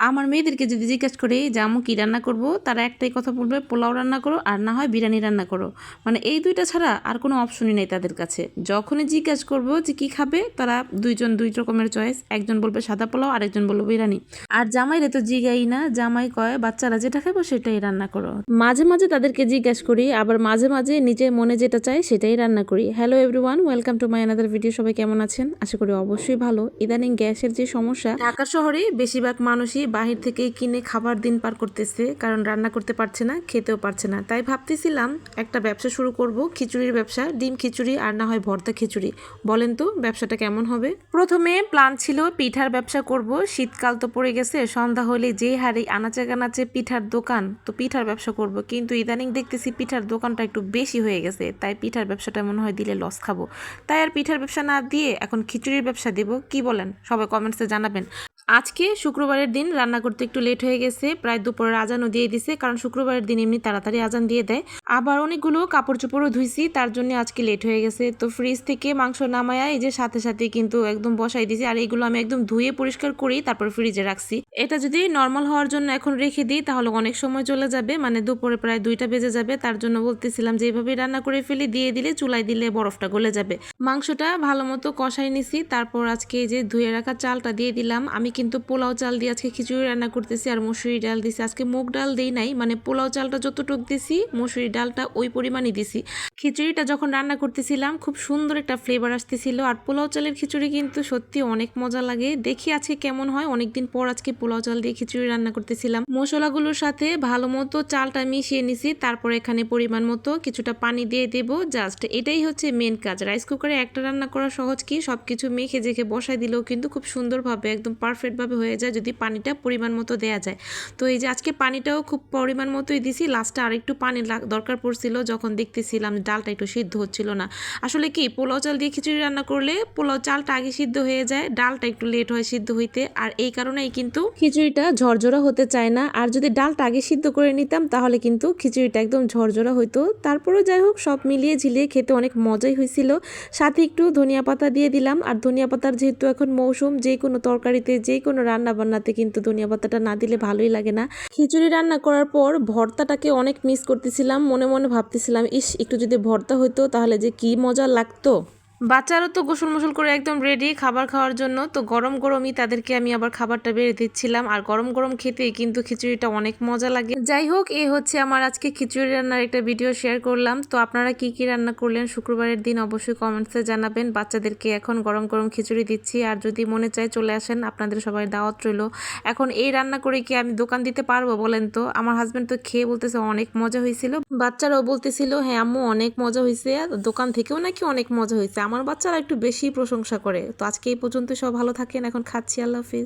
আমার মেয়েদেরকে যদি জিজ্ঞেস করি যে আম্মু কী রান্না করব, তারা একটাই কথা বলবে, পোলাও রান্না করো আর না হয় বিরিয়ানি রান্না করো। মানে এই দুইটা ছাড়া আর কোনো অপশনই নেই তাদের কাছে। যখনই জিজ্ঞেস করবো যে কী খাবে, তারা দুইজন দুই রকমের চয়েস। একজন বলবে সাদা পোলাও, আরেকজন বলবে বিরিয়ানি। আর জামাইরে তো জিগাই না, জামাই কয় বাচ্চারা যেটা খাবো সেটাই রান্না করো। মাঝে মাঝে তাদেরকে জিজ্ঞেস করি, আবার মাঝে মাঝে নিজের মনে যেটা চাই সেটাই রান্না করি। Hello everyone, welcome to my another video. সবাই কেমন আছেন? আশা করি অবশ্যই ভালো। ইদানিং গ্যাসের যে সমস্যা, ঢাকা শহরে বেশিরভাগ মানুষই বাহির থেকে কিনে খাবার দিন পার করতেছে, কারণ রান্না করতে পারছে না, খেতেও পারছে না। তাই ভাবতেছিলাম একটা ব্যবসা শুরু করব, খিচুড়ির ব্যবসা। ডিম খিচুড়ি আর না হয় ভর্তা খিচুড়ি। বলেন তো ব্যবসাটা কেমন হবে? প্রথমে প্ল্যান ছিল পিঠার ব্যবসা করব। শীতকাল তো পড়ে গেছে, সন্ধ্যা হলে যে হারে আনাচে কানাচে পিঠার দোকান, তো পিঠার ব্যবসা করব। কিন্তু ইদানিং দেখতেছি পিঠার দোকানটা একটু বেশি হয়ে গেছে, তাই পিঠার ব্যবসাটা মনে হয় দিলে লস খাবো। তাই আর পিঠার ব্যবসা না দিয়ে এখন খিচুড়ির ব্যবসা দিব। কি বলেন? সবাই কমেন্টসে জানাবেন। আজকে শুক্রবারের দিন রান্না করতে একটু লেট হয়ে গেছে, প্রায় দুপুরের আজানও দিয়ে দিছে, কারণ শুক্রবারের দিন এমনি তাড়াতাড়ি আজান দিয়ে দেয়। আবার অনেকগুলো কাপড় চোপড়ও ধুইছি, তার জন্য আজকে লেট হয়ে গেছে। তো ফ্রিজ থেকে মাংস নামায়া এই যে সাথে সাথে কিন্তু একদম বসাই দিছি। আর এইগুলো আমি একদম ধুয়ে পরিষ্কার করি তারপর ফ্রিজে রাখছি। এটা যদি নর্মাল হওয়ার জন্য এখন রেখে দিই তাহলে অনেক সময় চলে যাবে, মানে দুপুরে প্রায় 2টা বেজে যাবে। তার জন্য বলতেছিলাম যে এইভাবেই রান্না করে ফেলি, দিয়ে দিলে চুলায় দিলে বরফটা গলে যাবে। মাংসটা ভালো মতো কষাই নিছি, তারপর আজকে এই যে ধুয়ে রাখা চালটা দিয়ে দিলাম। আমি কিন্তু পোলাও চাল দিয়ে আজকে খিচুড়ি রান্না করতেছি, আর মসুরি ডাল দিছি। আজকে মুগ ডাল দেই নাই, মানে পোলাও চালটা যতটুক দিছি মসুরি ডালটা ওই পরিমাণই দিছি। খিচুড়িটা যখন রান্না করতেছিলাম খুব সুন্দর একটা ফ্লেভার আসতেছিল। আর পোলাও চালের খিচুড়ি কিন্তু সত্যি অনেক মজা লাগে। দেখি আজকে কেমন হয়। অনেকদিন পর আজকে পোলাও চাল দিয়ে খিচুড়ি রান্না করতেছিলাম। মশলাগুলোর সাথে ভালো মতো চালটা মিশিয়ে নিছি, তারপর এখানে পরিমাণ মতো কিছুটা পানি দিয়ে দেবো। জাস্ট এটাই হচ্ছে মেন কাজ। রাইস কুকারে একটা রান্না করা সহজ কি, সবকিছু মেখে জেখে বসাই দিলেও কিন্তু খুব সুন্দরভাবে একদম পারফেক্টভাবে হয়ে যায় যদি পানিটা পরিমাণ মতো দেয়া যায়। তো এই যে আজকে পানিটাও খুব পরিমাণ মতোই দিছি। লাস্টে আরেকটু পানি দরকার পড়ছিল যখন দেখতেছিলাম ডালটা একটু সিদ্ধ হচ্ছিল না। আসলে কি, পোলাও চাল দিয়ে খিচুড়ি রান্না করলে পোলাও চালটা আগে সিদ্ধ হয়ে যায়, ডালটা একটু লেট হয় সিদ্ধ হইতে। আর এই কারণেই কিন্তু খিচুড়িটা ঝরঝরা হতে চায় না। আর যদি ডালটা আগে সিদ্ধ করে নিতাম তাহলে কিন্তু খিচুড়িটা একদম ঝরঝরা হইতো। তারপরেও যাই হোক, সব মিলিয়ে ঝিলিয়ে খেতে অনেক মজাই হয়েছিল। সাথে একটু ধনিয়া পাতা দিয়ে দিলাম। আর ধনিয়া পাতার যেহেতু এখন মৌসুম, যে কোনো তরকারিতে যে কোনো রান্না বান্নাতে কিন্তু ধনিয়া পাতাটা না দিলে ভালোই লাগে না। খিচুড়ি রান্না করার পর ভর্তাটাকে অনেক মিস করতেছিলাম। মনে মনে ভাবতেছিলাম, ইস একটু যদি ভর্তা হইতো তাহলে যে কি মজা লাগতো। বাচ্চারা তো গোসল মোসল করে একদম রেডি খাবার খাওয়ার জন্য। তো গরম গরমই তাদেরকে আমি আবার খাবারটা বেড়ে দিচ্ছিলাম। আর গরম গরম খেতেই কিন্তু খিচুড়িটা অনেক মজা লাগে। যাই হোক, এই হচ্ছে আমার আজকে খিচুড়ি রান্নার একটা ভিডিও শেয়ার করলাম। তো আপনারা কি কি রান্না করলেন শুক্রবারের দিন অবশ্যই কমেন্টসে জানাবেন। বাচ্চাদেরকে এখন গরম গরম খিচুড়ি দিচ্ছি, আর যদি মনে চায় চলে আসেন, আপনাদের সবাই দাওয়াত রইল। এখন এই রান্না করে কি আমি দোকান দিতে পারবো বলেন তো? আমার হাজবেন্ড তো খেয়ে বলতেছে অনেক মজা হয়েছিল, বাচ্চারাও বলতেছিল হ্যাঁ আম্মু অনেক মজা হয়েছে, দোকান থেকেও নাকি অনেক মজা হয়েছে। আমার বাচ্চারা একটু বেশি প্রশংসা করে। তো আজকে এই পর্যন্ত, সব ভালো থাকেন, এখন খাচ্ছি, আল্লাহ হাফিজ।